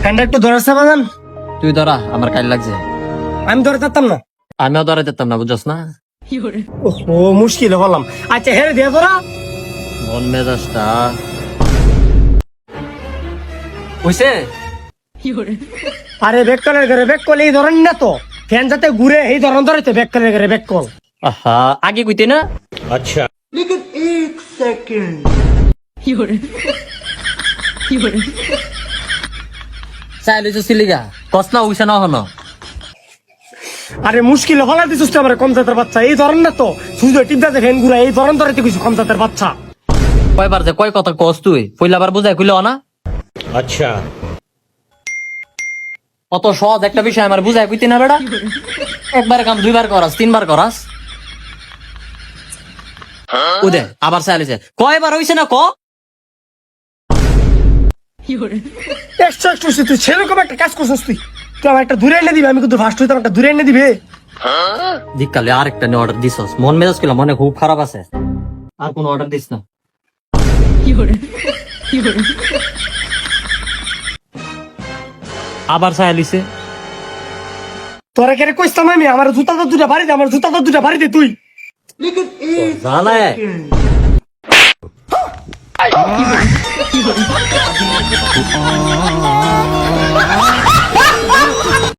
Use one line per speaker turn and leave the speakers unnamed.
ফ্যানটা একটু ধরাচ্ছে বাজান।
তুই ধরা, আমার কাল লাগছে।
আমি ধরে থাকতাম না।
আমিও ধরা যেতাম না, বুঝছস না?
ও মুশকিল বললাম। আচ্ছা হেরে দিয়ে ধরা।
মন মেজাজটা হইছে।
আরে বেককলের ঘরে বেককল এই ধরেন না তো, ফ্যান যাতে ঘুরে এই ধরন ধরে তো বেককলের ঘরে বেককল।
আহা, আগে কইতে না।
আচ্ছা লেকিন এক সেকেন্ড।
চাইলে সিলিগা কস না উইছে না হনো।
আরে মুশকিল হলা দিছিস তো আমার কম জাতের বাচ্চা, এই ধরেন না তো সুইচ টিপ দাতে ফ্যান ঘুরে এই ধরন ধরে তো কিছু কম জাতের বাচ্চা।
কয়বার যে কয় কথা কস তুই, পয়লাবার বুঝাই কইল না।
আচ্ছা
অত সহজ একটা বিষয় আমার বুঝাই কইতে না বেড়া। একবার কাম দুইবার করাস, তিনবার করাস। উদে আবার চাইলেছে, কয়বার হইছে না ক।
তুই সেরকম একটা কাজ করছিস, তুই আমার একটা দূরে এনে দিবি, আমি কিন্তু ফার্স্ট হইতাম, একটা দূরে এনে দিবে।
দিককালে আরেকটা নিয়ে অর্ডার দিছস, মন মেজাজ করলাম, মনে খুব খারাপ আছে। আর কোন অর্ডার দিস না। আবার চাইলিছে।
তোরা কেন কইতাম আমি আমার জুতাটা দুটা বাড়ি দে, আমার জুতাটা দুটা বাড়ি দে তুই।
জানায়